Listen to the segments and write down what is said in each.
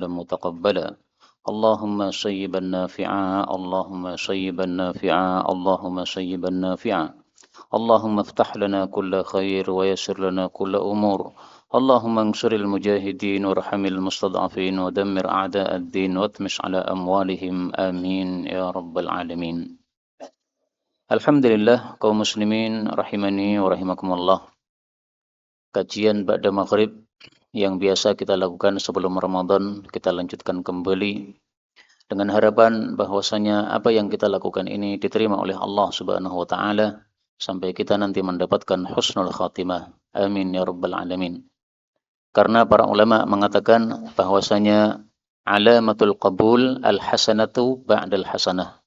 متقبلا اللهم صيبا نافعا اللهم صيبا نافعا اللهم صيبا نافعا اللهم افتح لنا كل خير ويسر لنا كل أمور اللهم انصر المجاهدين وارحم المستضعفين ودمر أعداء الدين واطمس على أموالهم آمين يا رب العالمين. Alhamdulillah kaum muslimin rahimani wa rahimakumullah. Kajian ba'da maghrib yang biasa kita lakukan sebelum Ramadan kita lanjutkan kembali dengan harapan bahwasanya apa yang kita lakukan ini diterima oleh Allah Subhanahu wa taala sampai kita nanti mendapatkan husnul khatimah. Amin ya rabbal alamin. Karena para ulama mengatakan bahwasanya alamatul qabul al-hasanatu ba'dal hasanah.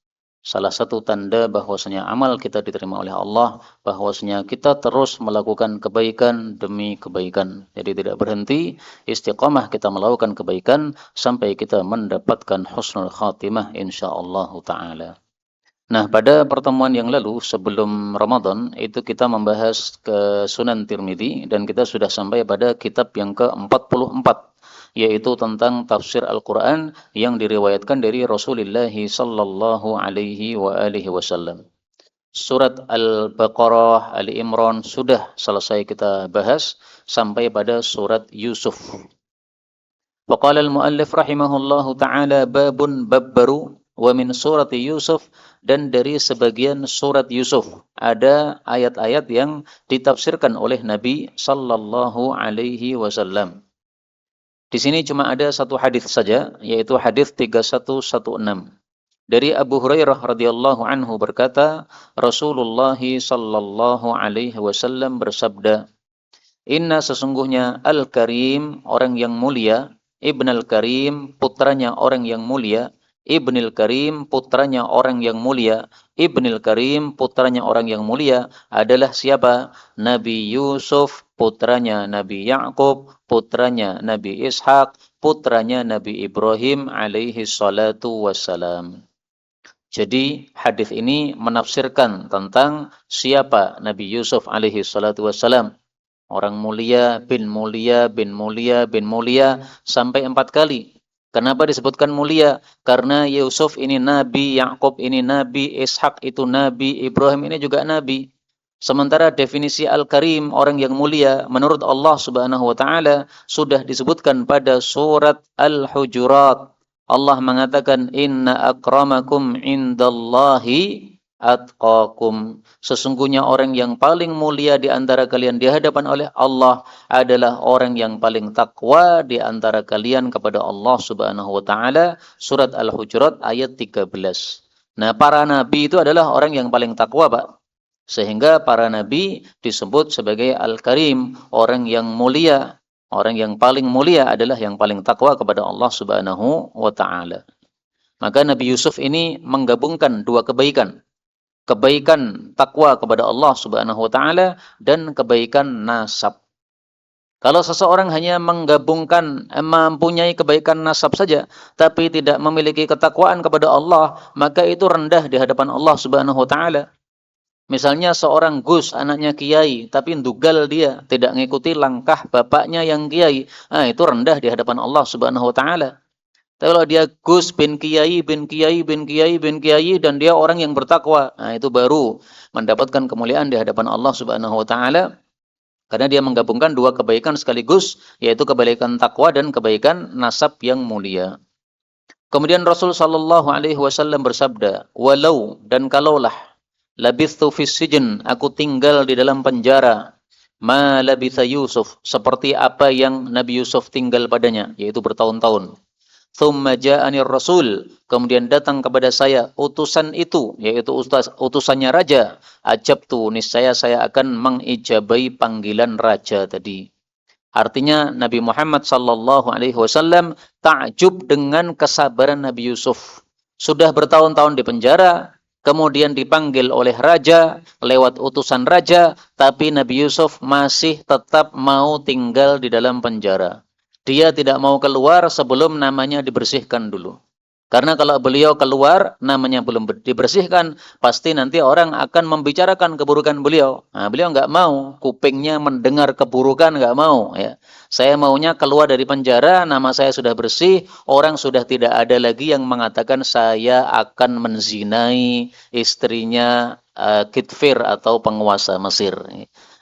Salah satu tanda bahwasanya amal kita diterima oleh Allah, bahwasanya kita terus melakukan kebaikan demi kebaikan. Jadi tidak berhenti, istiqamah kita melakukan kebaikan sampai kita mendapatkan husnul khatimah insyaallah taala. Nah, pada pertemuan yang lalu sebelum Ramadan itu kita membahas ke Sunan Tirmidzi dan kita sudah sampai pada kitab yang ke-44 yaitu tentang tafsir Al-Quran yang diriwayatkan dari Rasulullah sallallahu alaihi wa alihi wasallam. Surat Al-Baqarah, Ali Imran sudah selesai kita bahas sampai pada surat Yusuf. Waqala al-muallif rahimahullahu ta'ala babun babbaru wa min surati Yusuf, dan dari sebagian surat Yusuf ada ayat-ayat yang ditafsirkan oleh Nabi sallallahu alaihi wasallam. Di sini cuma ada satu hadis saja, yaitu hadis 3116. Dari Abu Hurairah radhiyallahu anhu berkata, Rasulullah sallallahu alaihi wasallam bersabda, "Inna sesungguhnya Al-Karim, orang yang mulia, Ibnul Karim, putranya orang yang mulia, Ibnul Karim, putranya orang yang mulia, Ibnul Karim, putranya orang yang mulia adalah siapa? Nabi Yusuf, putranya Nabi Ya'qub, putranya Nabi Ishaq, putranya Nabi Ibrahim alaihi salatu wassalam." Jadi hadis ini menafsirkan tentang siapa Nabi Yusuf alaihi salatu wassalam. Orang mulia, bin mulia, bin mulia, bin mulia sampai 4 kali. Kenapa disebutkan mulia? Karena Yusuf ini nabi, Yakub ini nabi, Ishak itu nabi, Ibrahim ini juga nabi. Sementara definisi Al-Karim, orang yang mulia, menurut Allah Subhanahu wa taala sudah disebutkan pada surat Al-Hujurat. Allah mengatakan inna akramakum indallahi atqakum. Sesungguhnya orang yang paling mulia di antara kalian di hadapan oleh Allah adalah orang yang paling takwa di antara kalian kepada Allah Subhanahu wa taala. Surat Al-Hujurat ayat 13. Nah, para nabi itu adalah orang yang paling takwa, Pak. Sehingga para nabi disebut sebagai Al-Karim, orang yang mulia. Orang yang paling mulia adalah yang paling takwa kepada Allah Subhanahu wa taala. Maka Nabi Yusuf ini menggabungkan dua kebaikan. Kebaikan takwa kepada Allah Subhanahu wa taala dan kebaikan nasab. Kalau seseorang hanya menggabungkan mempunyai kebaikan nasab saja tapi tidak memiliki ketakwaan kepada Allah, maka itu rendah di hadapan Allah Subhanahu wa taala. Misalnya seorang Gus, anaknya kiai, tapi ndugal dia, tidak mengikuti langkah bapaknya yang kiai. Nah, itu rendah di hadapan Allah Subhanahu wa taala. Kalau dia Gus bin Kiai, bin Kiai, bin Kiai, bin Kiai, dan dia orang yang bertakwa, nah itu baru mendapatkan kemuliaan di hadapan Allah Subhanahu wa taala. Karena dia menggabungkan dua kebaikan sekaligus, yaitu kebaikan takwa dan kebaikan nasab yang mulia. Kemudian Rasul sallallahu alaihi wasallam bersabda, "Walau dan kalaulah labithtu fis sijn, aku tinggal di dalam penjara, ma labitha Yusuf, seperti apa yang Nabi Yusuf tinggal padanya, yaitu bertahun-tahun. Tsumma ja'anir rasul, kemudian datang kepada saya utusan itu, yaitu utusannya raja, ajabtu, niscaya saya akan mengijabai panggilan raja tadi." Artinya Nabi Muhammad sallallahu alaihi wasallam takjub dengan kesabaran Nabi Yusuf. Sudah bertahun-tahun di penjara, kemudian dipanggil oleh raja, lewat utusan raja, tapi Nabi Yusuf masih tetap mau tinggal di dalam penjara. Dia tidak mau keluar sebelum namanya dibersihkan dulu. Karena kalau beliau keluar, namanya belum dibersihkan, pasti nanti orang akan membicarakan keburukan beliau. Nah, beliau nggak mau, kupingnya mendengar keburukan nggak mau. Ya. Saya maunya keluar dari penjara, nama saya sudah bersih, orang sudah tidak ada lagi yang mengatakan saya akan menzinai istrinya Kitfir atau penguasa Mesir.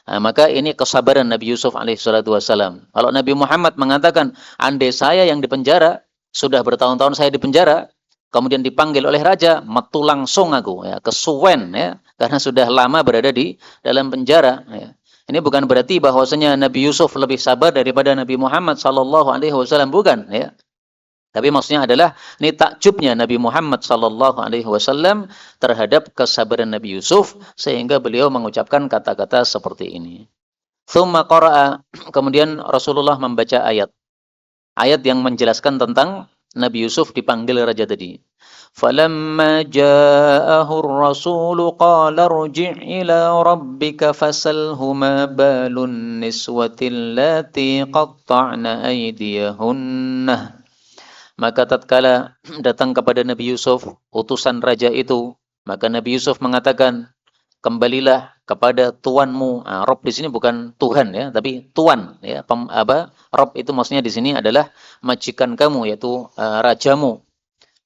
Nah, maka ini kesabaran Nabi Yusuf alaihissalatu wassalam. Kalau Nabi Muhammad mengatakan, andai saya yang dipenjara, sudah bertahun-tahun saya di penjara, kemudian dipanggil oleh raja, metu langsung aku, ya, kesuwen, ya, karena sudah lama berada di dalam penjara. Ya. Ini bukan berarti bahwasanya Nabi Yusuf lebih sabar daripada Nabi Muhammad Sallallahu Alaihi Wasallam, bukan. Ya. Tapi maksudnya adalah ini takjubnya Nabi Muhammad Sallallahu Alaihi Wasallam terhadap kesabaran Nabi Yusuf sehingga beliau mengucapkan kata-kata seperti ini. Tsumma qara'a, kemudian Rasulullah membaca ayat yang menjelaskan tentang Nabi Yusuf dipanggil raja tadi. Falamma ja'ahu ar-rasul qala irji' ila rabbika fasalhu ma balun niswati allati qatta'na aydiyahunna. Maka tatkala datang kepada Nabi Yusuf utusan raja itu, maka Nabi Yusuf mengatakan, kembalilah kepada tuanmu. Nah, Rob di sini bukan Tuhan ya, tapi tuan ya. Rob itu maksudnya di sini adalah majikan kamu, yaitu rajamu.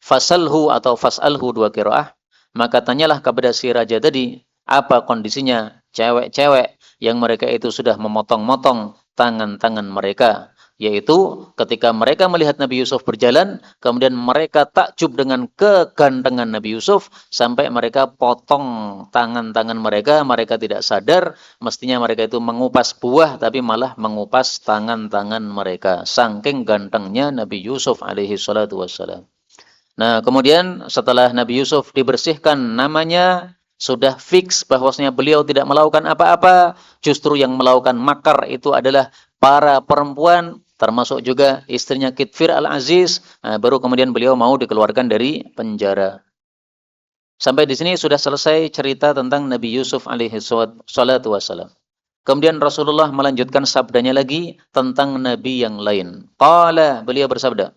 Fasalhu atau fasalhu, dua qiraah. Maka tanyalah kepada si raja tadi, apa kondisinya cewek-cewek yang mereka itu sudah memotong-motong tangan-tangan mereka. Yaitu ketika mereka melihat Nabi Yusuf berjalan, kemudian mereka takjub dengan kegantengan Nabi Yusuf, sampai mereka potong tangan-tangan mereka, mereka tidak sadar, mestinya mereka itu mengupas buah, tapi malah mengupas tangan-tangan mereka. Saking gantengnya Nabi Yusuf alaihi salatu wassalam. Nah, kemudian setelah Nabi Yusuf dibersihkan namanya, sudah fix bahwasanya beliau tidak melakukan apa-apa, justru yang melakukan makar itu adalah para perempuan, termasuk juga istrinya Kitfir al-Aziz. Nah, baru kemudian beliau mau dikeluarkan dari penjara. Sampai di sini sudah selesai cerita tentang Nabi Yusuf alaihi salatu wassalam. Kemudian Rasulullah melanjutkan sabdanya lagi tentang nabi yang lain. Qala, beliau bersabda,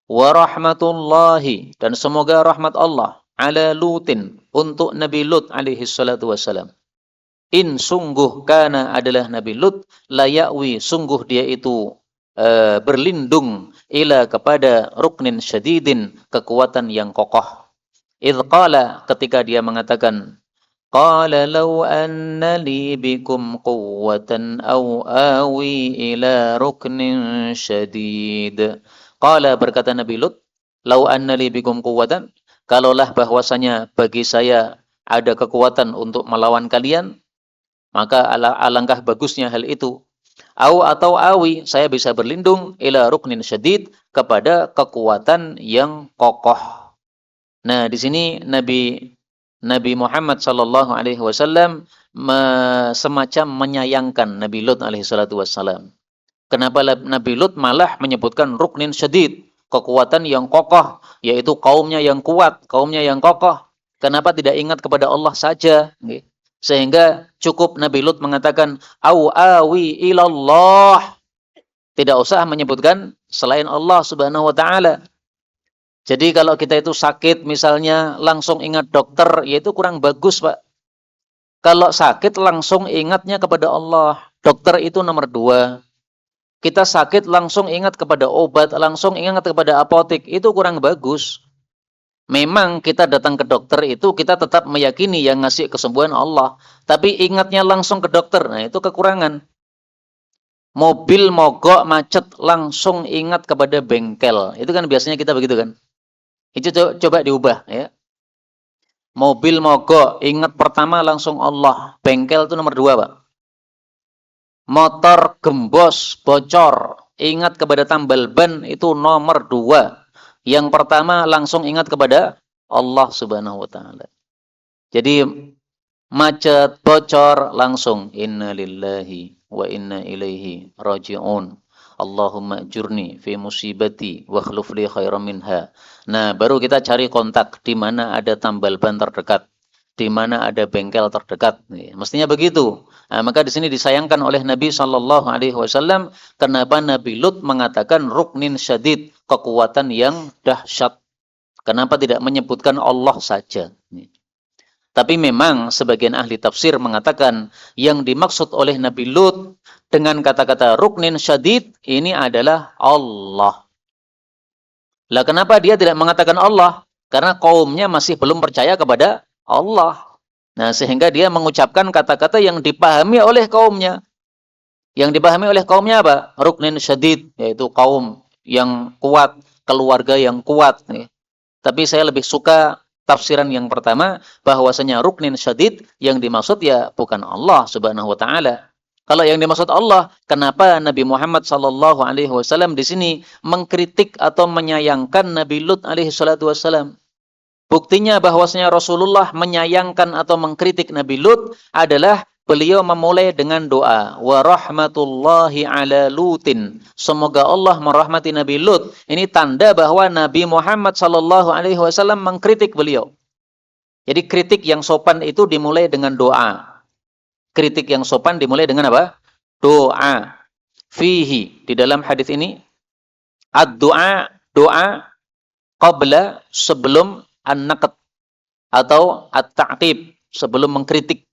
wa rahmatullahi, dan semoga rahmat Allah, ala Lutin, untuk Nabi Lut alaihi salatu wassalam. In, sungguh, kana adalah Nabi Lut, layakwi, sungguh dia itu berlindung, ila kepada ruknin syadidin, kekuatan yang kokoh. Idh qala, ketika dia mengatakan, qala law anna li bikum quwwatan aw awi ila ruknin syadid. Qala, berkata Nabi Lut, law anna li bikum quwwatan, kalaulah bahwasanya bagi saya ada kekuatan untuk melawan kalian, maka alangkah bagusnya hal itu. Atau awi, saya bisa berlindung ila ruknin syadid, kepada kekuatan yang kokoh. Nah, di sini Nabi Muhammad sallallahu alaihi wasallam semacam menyayangkan Nabi Lut alaihi salatu wassalam. Kenapa Nabi Lut malah menyebutkan ruknin syadid, kekuatan yang kokoh, yaitu kaumnya yang kuat, kaumnya yang kokoh. Kenapa tidak ingat kepada Allah saja? Sehingga cukup Nabi Lut mengatakan, au awi ilallah. Tidak usah menyebutkan selain Allah subhanahu wa ta'ala. Jadi kalau kita itu sakit misalnya, langsung ingat dokter, yaitu kurang bagus, Pak. Kalau sakit langsung ingatnya kepada Allah. Dokter itu nomor 2. Kita sakit langsung ingat kepada obat, langsung ingat kepada apotek, itu kurang bagus. Memang kita datang ke dokter itu kita tetap meyakini yang ngasih kesembuhan Allah, tapi ingatnya langsung ke dokter, nah itu kekurangan. Mobil mogok macet langsung ingat kepada bengkel, itu kan biasanya kita begitu kan. Itu coba diubah ya. Mobil mogok ingat pertama langsung Allah, bengkel itu nomor 2, Pak. Motor gembos, bocor, ingat kepada tambal ban, itu nomor 2. Yang pertama langsung ingat kepada Allah subhanahu wa ta'ala. Jadi macet, bocor, langsung inna lillahi wa inna ilaihi raji'un. Allahumma ajurni fi musibati wa akhlif li khairan minha. Nah, baru kita cari kontak di mana ada tambal ban terdekat, di mana ada bengkel terdekat. Mestinya begitu. Nah, maka di sini disayangkan oleh Nabi sallallahu alaihi wasallam kenapa Nabi Lut mengatakan ruknin syadid, kekuatan yang dahsyat. Kenapa tidak menyebutkan Allah saja? Tapi memang sebagian ahli tafsir mengatakan yang dimaksud oleh Nabi Lut dengan kata-kata ruknin syadid ini adalah Allah. Lah kenapa dia tidak mengatakan Allah? Karena kaumnya masih belum percaya kepada Allah. Nah, sehingga dia mengucapkan kata-kata yang dipahami oleh kaumnya. Yang dipahami oleh kaumnya apa? Ruknin syadid, yaitu kaum yang kuat, keluarga yang kuat. Tapi saya lebih suka tafsiran yang pertama, bahwasanya ruknin syadid yang dimaksud ya bukan Allah Subhanahu wa taala. Kalau yang dimaksud Allah, kenapa Nabi Muhammad sallallahu alaihi wasallam di sini mengkritik atau menyayangkan Nabi Lut alaihi salatu wasallam? Buktinya bahwasanya Rasulullah menyayangkan atau mengkritik Nabi Lut adalah beliau memulai dengan doa, wa rahmatullahi ala Lutin. Semoga Allah merahmati Nabi Lut. Ini tanda bahwa Nabi Muhammad sallallahu alaihi wasallam mengkritik beliau. Jadi kritik yang sopan itu dimulai dengan doa. Kritik yang sopan dimulai dengan apa? Doa. Fihi, di dalam hadis ini ad-doa, doa qabla, sebelum an-naqd atau at-ta'qib, sebelum mengkritik.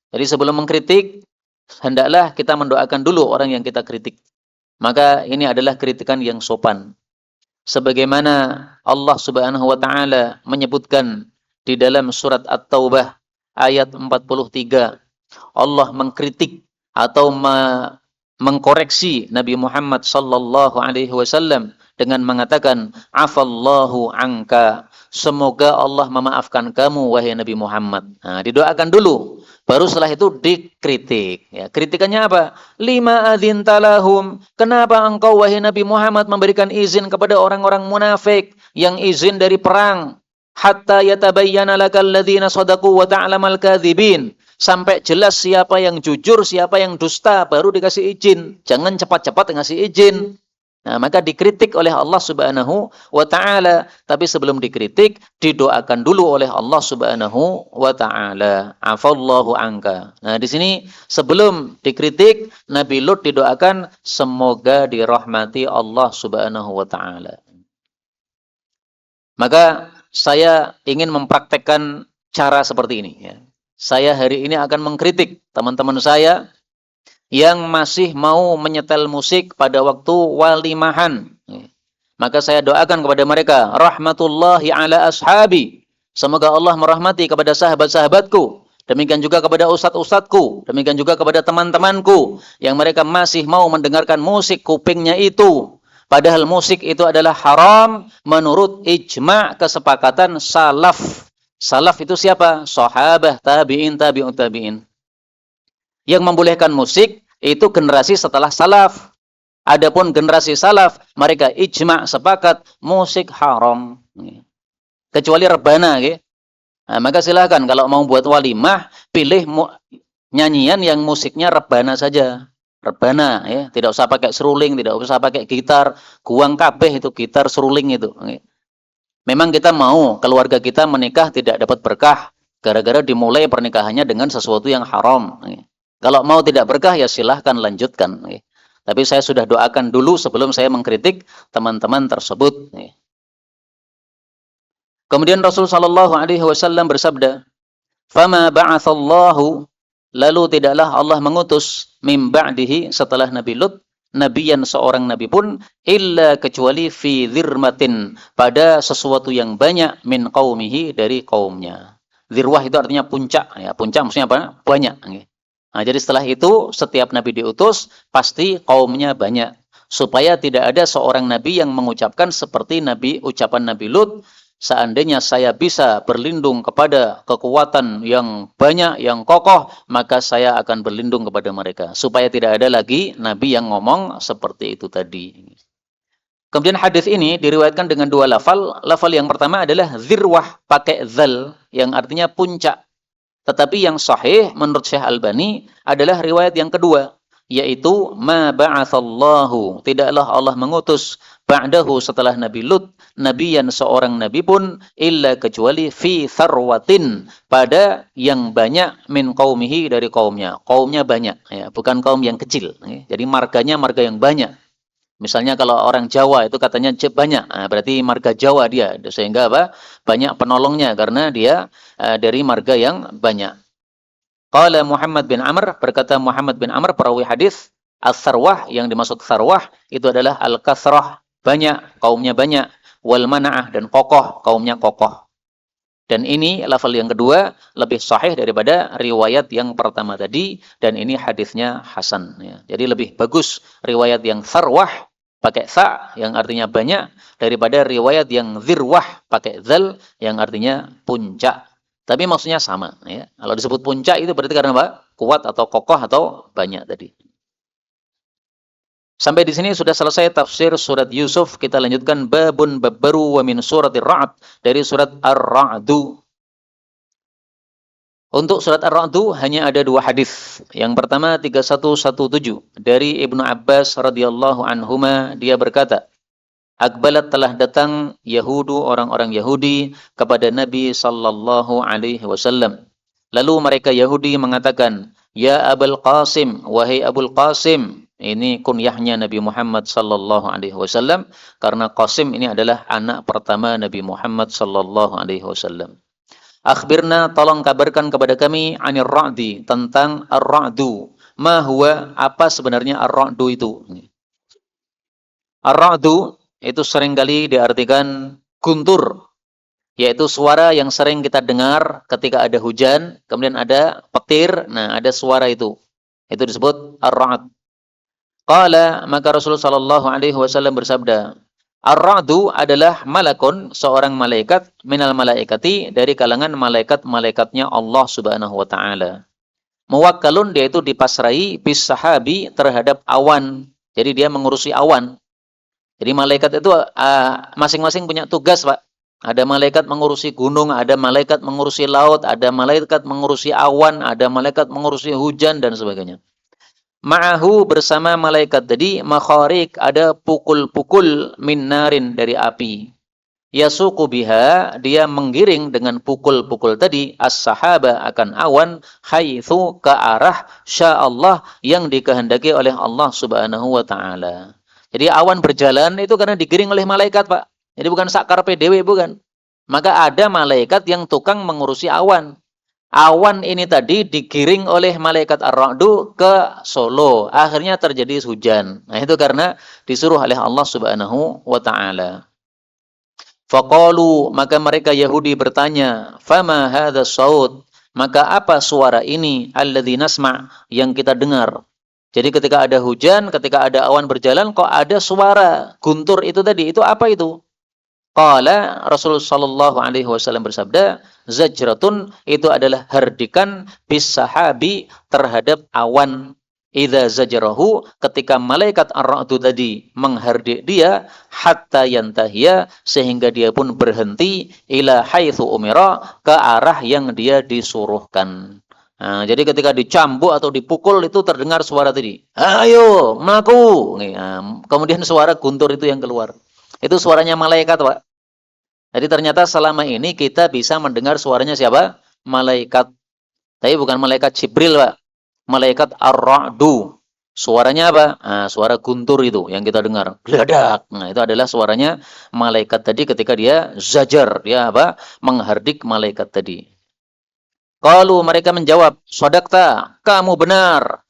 Jadi sebelum mengkritik, hendaklah kita mendoakan dulu orang yang kita kritik. Maka ini adalah kritikan yang sopan. Sebagaimana Allah Subhanahu wa taala menyebutkan di dalam surat At-Taubah ayat 43, Allah mengkritik atau mengkoreksi Nabi Muhammad sallallahu alaihi wasallam dengan mengatakan, afallahu anka, semoga Allah memaafkan kamu wahai Nabi Muhammad. Nah, didoakan dulu, baru setelah itu dikritik. Ya, kritikannya apa? Lima adzinta lahum, kenapa engkau wahai Nabi Muhammad memberikan izin kepada orang-orang munafik yang izin dari perang? Hatta yatabayyana lakal ladzina shadaqu wa ta'lamal kadzibin. Sampai jelas siapa yang jujur, siapa yang dusta, baru dikasih izin. Jangan cepat-cepat ngasih izin. Nah, maka dikritik oleh Allah Subhanahu wa taala, tapi sebelum dikritik didoakan dulu oleh Allah Subhanahu wa taala. Afallahu anka. Nah, di sini sebelum dikritik Nabi Lut didoakan semoga dirahmati Allah Subhanahu wa taala. Maka saya ingin mempraktekkan cara seperti ini ya. Saya hari ini akan mengkritik teman-teman saya yang masih mau menyetel musik pada waktu walimahan. Maka saya doakan kepada mereka, rahmatullahi ala ashabi. Semoga Allah merahmati kepada sahabat-sahabatku. Demikian juga kepada ustadz-ustadzku. Demikian juga kepada teman-temanku yang mereka masih mau mendengarkan musik kupingnya itu. Padahal musik itu adalah haram menurut ijma' kesepakatan salaf. Salaf itu siapa? Sahabah, tabi'in, tabi'ut tabi'in. Yang membolehkan musik itu generasi setelah salaf. Adapun generasi salaf, mereka ijma' sepakat musik haram. Kecuali rebana. Nah, maka silakan kalau mau buat walimah, pilih nyanyian yang musiknya rebana saja. Rebana, ya. Tidak usah pakai seruling, tidak usah pakai gitar. Guang kabeh itu gitar, seruling itu. Memang kita mau keluarga kita menikah tidak dapat berkah gara-gara dimulai pernikahannya dengan sesuatu yang haram. Kalau mau tidak berkah ya silahkan lanjutkan. Tapi saya sudah doakan dulu sebelum saya mengkritik teman-teman tersebut. Kemudian Rasulullah sallallahu alaihi wasallam bersabda, "Fama ba'atsallahu", lalu tidaklah Allah mengutus mim ba'dihi, setelah Nabi Lut, nabiyan, seorang nabi pun, illa kecuali fi dzirmatin, pada sesuatu yang banyak, min qaumihi, dari kaumnya. Dzirwah itu artinya puncak, ya. Puncak maksudnya apa? Banyak. Nah, jadi setelah itu setiap nabi diutus pasti kaumnya banyak, supaya tidak ada seorang nabi yang mengucapkan seperti ucapan Nabi Lut, seandainya saya bisa berlindung kepada kekuatan yang banyak, yang kokoh, maka saya akan berlindung kepada mereka. Supaya tidak ada lagi nabi yang ngomong seperti itu tadi. Kemudian hadis ini diriwayatkan dengan dua lafal. Lafal yang pertama adalah dzirwah pakai dzal yang artinya puncak. Tetapi yang sahih menurut Syekh Albani adalah riwayat yang kedua, yaitu ma ba'atsallahu, tidaklah Allah mengutus ba'dahu, setelah Nabi Lut, nabiyan, seorang nabi pun, illa kecuali fi tharwatin, pada yang banyak, min qaumihi, dari kaumnya. Kaumnya banyak, ya, bukan kaum yang kecil. Jadi marganya marga yang banyak. Misalnya kalau orang Jawa itu katanya banyak, nah, berarti marga Jawa dia, sehingga apa? Banyak penolongnya karena dia dari marga yang banyak. Qala Muhammad bin Amr, berkata Muhammad bin Amr perawi hadis, as-sarwah yang dimaksud sarwah itu adalah al-kasrah, banyak, kaumnya banyak, wal mana'ah dan kokoh, kaumnya kokoh. Dan ini lafal yang kedua lebih sahih daripada riwayat yang pertama tadi, dan ini hadisnya hasan ya. Jadi lebih bagus riwayat yang sarwah pakai sa yang artinya banyak daripada riwayat yang zirwah pakai zal yang artinya puncak. Tapi maksudnya sama ya. Kalau disebut puncak itu berarti karena apa? Kuat atau kokoh atau banyak tadi. Sampai di sini sudah selesai tafsir surat Yusuf. Kita lanjutkan babun babbaru wa min suratir Ra'd, dari surat Ar-Ra'du. Untuk surat Ar-Ra'du hanya ada dua hadis. Yang pertama 3117 dari Ibnu Abbas radhiyallahu anhuma, dia berkata, Akbalat telah datang Yahudu, orang-orang Yahudi kepada Nabi sallallahu alaihi wasallam. Lalu mereka Yahudi mengatakan, Ya Abul Qasim, wahai Abul Qasim. Ini kunyahnya Nabi Muhammad sallallahu alaihi wasallam karena Qasim ini adalah anak pertama Nabi Muhammad sallallahu alaihi wasallam. Akhbirna, tolong kabarkan kepada kami anir ra'di, tentang ar-ra'du. Ma huwa, apa sebenarnya ar-ra'du itu? Ar-ra'du itu seringkali diartikan guntur, yaitu suara yang sering kita dengar ketika ada hujan, kemudian ada petir, nah ada suara itu. Itu disebut ar-ra'd. Qala, maka Rasulullah sallallahu alaihi wasallam bersabda, Ar-Ra'du adalah malakun, seorang malaikat, minal malaikati, dari kalangan malaikat-malaikatnya Allah Subhanahu wa taala. Muwakkalun, dia itu dipasrai bis sahabi, terhadap awan. Jadi dia mengurusi awan. Jadi malaikat itu masing-masing punya tugas, Pak. Ada malaikat mengurusi gunung, ada malaikat mengurusi laut, ada malaikat mengurusi awan, ada malaikat mengurusi hujan dan sebagainya. Ma'ahu, bersama malaikat tadi, makharik, ada pukul-pukul min narin, dari api. Yasuqu biha, dia menggiring dengan pukul-pukul tadi, as-sahaba, akan awan, haitsu, ke arah, sya'allah, yang dikehendaki oleh Allah Subhanahu wa taala. Jadi awan berjalan itu karena digiring oleh malaikat, Pak. Jadi bukan sakar PDW, bukan. Maka ada malaikat yang tukang mengurusi awan. Awan ini tadi digiring oleh malaikat Ar-Ra'du ke Solo. Akhirnya terjadi hujan. Nah, itu karena disuruh oleh Allah Subhanahu wa taala. Faqalu, maka mereka Yahudi bertanya, "Fama hadha saut?" Maka apa suara ini? Alladzi nasma', yang kita dengar. Jadi ketika ada hujan, ketika ada awan berjalan, kok ada suara guntur itu tadi? Itu apa itu? Qala, Rasulullah sallallahu alaihi wasallam bersabda, zajratun, itu adalah hardikan, bis sahabi, terhadap awan. Idza zajarahu, ketika malaikat ar-ra'du tadi menghardik dia, hatta yantahiya, sehingga dia pun berhenti, ila haitsu umira, ke arah yang dia disuruhkan. Nah, jadi ketika dicambuk atau dipukul itu terdengar suara tadi, ayo melaku. Nah, kemudian suara guntur itu yang keluar. Itu suaranya malaikat, Pak. Jadi ternyata selama ini kita bisa mendengar suaranya siapa? Malaikat. Tapi bukan malaikat Jibril, Pak. Malaikat Ar-Ra'du. Suaranya apa? Nah, suara guntur itu yang kita dengar. Geladak. Nah, itu adalah suaranya malaikat tadi ketika dia zajar. Dia apa? Menghardik malaikat tadi. Kalau mereka menjawab, Sodakta, kamu benar.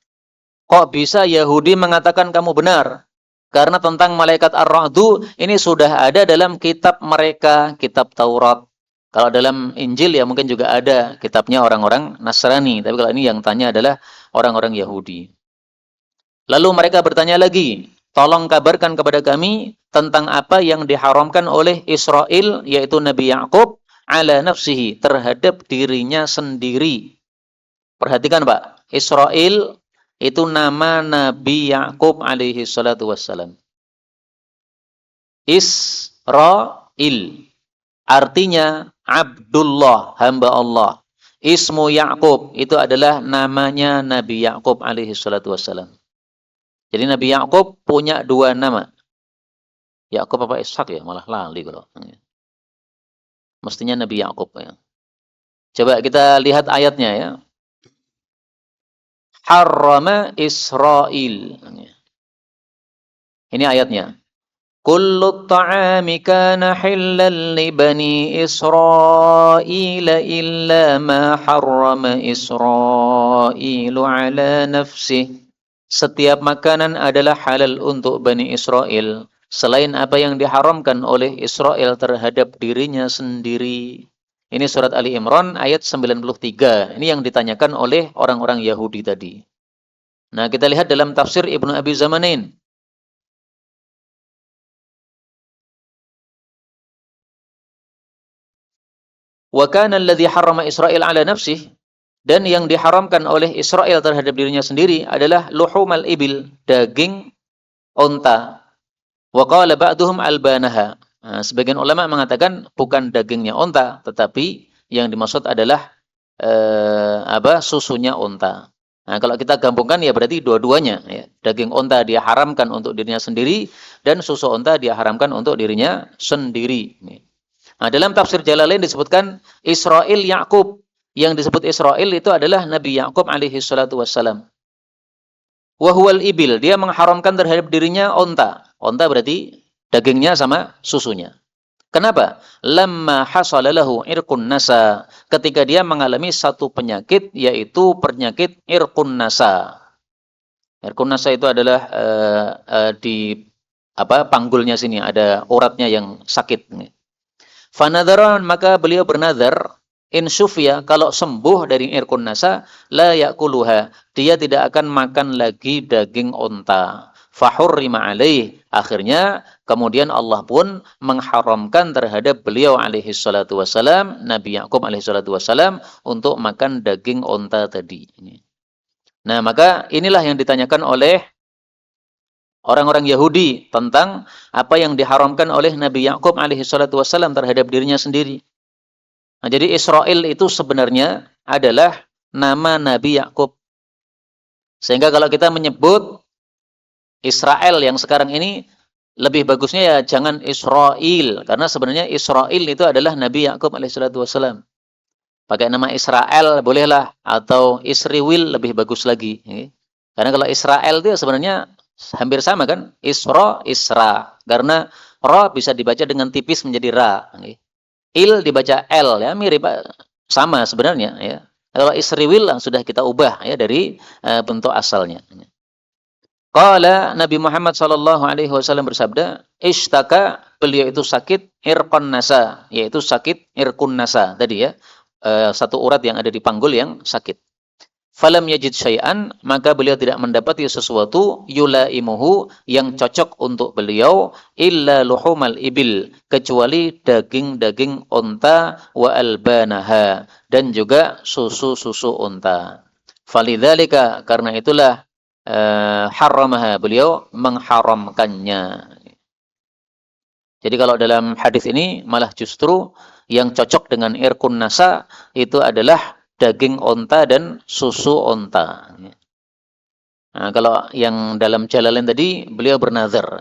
Kok bisa Yahudi mengatakan kamu benar? Karena tentang malaikat Ar-Ra'du ini sudah ada dalam kitab mereka, kitab Taurat. Kalau dalam Injil ya mungkin juga ada kitabnya orang-orang Nasrani. Tapi kalau ini yang tanya adalah orang-orang Yahudi. Lalu mereka bertanya lagi, tolong kabarkan kepada kami tentang apa yang diharamkan oleh Israel, yaitu Nabi Yakub, ala nafsihi, terhadap dirinya sendiri. Perhatikan, Pak. Israel itu nama Nabi Yakub alaihi salatu wassalam. Israel artinya Abdullah, hamba Allah. Ismu Yakub itu adalah namanya Nabi Yakub alaihi salatu wassalam. Jadi Nabi Yakub punya dua nama. Yakub apa Ishak ya? Malah lali kalau. Mestinya Nabi Yakub ya. Coba kita lihat ayatnya ya. Harrama Israel. Ini ayatnya. Kullu ta'ami kana hillal li bani Israil illa ma harrama Israilu ala nafsih. Setiap makanan adalah halal untuk Bani Israel selain apa yang diharamkan oleh Israel terhadap dirinya sendiri. Ini surat Ali Imran ayat 93. Ini yang ditanyakan oleh orang-orang Yahudi tadi. Nah, kita lihat dalam tafsir Ibnu Abi Zamanin. Wa kana alladhi harrama Israel ala nafsih, dan yang diharamkan oleh Israel terhadap dirinya sendiri adalah luhumal ibil, daging onta. Wa qala ba'duhum albanaha. Nah, sebagian ulama mengatakan bukan dagingnya onta, tetapi yang dimaksud adalah susunya onta. Nah, kalau kita gabungkan ya berarti dua-duanya ya. Daging onta dia haramkan untuk dirinya sendiri dan susu onta dia haramkan untuk dirinya sendiri. Nah, dalam tafsir Jalalain disebutkan Israil Ya'qub. Yang disebut Israil itu adalah Nabi Ya'qub alaihi salatu wassalam. Wahwal ibil, dia mengharamkan terhadap dirinya onta. Onta berarti dagingnya sama susunya. Kenapa? Lamma hasala lahu irqun nasa. Ketika dia mengalami satu penyakit, yaitu penyakit irqun nasa. Irqun nasa itu adalah di panggulnya sini ada uratnya yang sakit. Fanadharan, maka beliau bernazar, in syufya, kalau sembuh dari irqun nasa, la yakuluha, dia tidak akan makan lagi daging onta. Fahurrima alaih, akhirnya kemudian Allah pun mengharamkan terhadap beliau alaihi salatu wassalam, Nabi Ya'qub alaihi salatu wassalam, untuk makan daging onta tadi. Nah, maka inilah yang ditanyakan oleh orang-orang Yahudi tentang apa yang diharamkan oleh Nabi Ya'qub alaihi salatu wassalam terhadap dirinya sendiri. Nah, jadi Israel itu sebenarnya adalah nama Nabi Ya'qub. Sehingga kalau kita menyebut Israel yang sekarang ini, lebih bagusnya ya jangan Israel, karena sebenarnya Israel itu adalah Nabi Ya'qub alaihi salatu wassalam. Pakai nama Israel bolehlah, atau Isriwil lebih bagus lagi. Karena kalau Israel itu sebenarnya hampir sama kan, Isra, karena Ra bisa dibaca dengan tipis menjadi Ra. Il dibaca L, ya mirip, sama sebenarnya. Ya. Kalau Isriwil sudah kita ubah ya dari bentuk asalnya. Qala Nabi Muhammad sallallahu alaihi wasallam bersabda, ishtaka, beliau itu sakit irqun nasa, yaitu sakit irqun nasa tadi ya, satu urat yang ada di panggul yang sakit. Falam yajid syai'an, maka beliau tidak mendapati sesuatu yulaimuhu, yang cocok untuk beliau, illa luhumal ibil, kecuali daging-daging unta, wa albanaha, dan juga susu-susu unta. Falidzalika, karena itulah haramaha, beliau mengharamkannya. Jadi kalau dalam hadis ini malah justru yang cocok dengan irqun nasa itu adalah daging onta dan susu onta. Nah, kalau yang dalam Jalalain tadi beliau bernazar,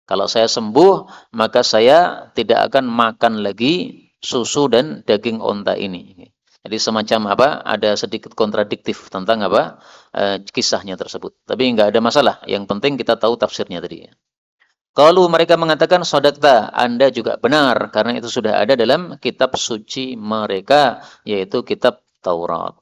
kalau saya sembuh maka saya tidak akan makan lagi susu dan daging onta ini. Jadi semacam ada sedikit kontradiktif tentang kisahnya tersebut. Tapi nggak ada masalah. Yang penting kita tahu tafsirnya tadi. Kalau mereka mengatakan sodakta, Anda juga benar, karena itu sudah ada dalam kitab suci mereka, yaitu kitab Taurat.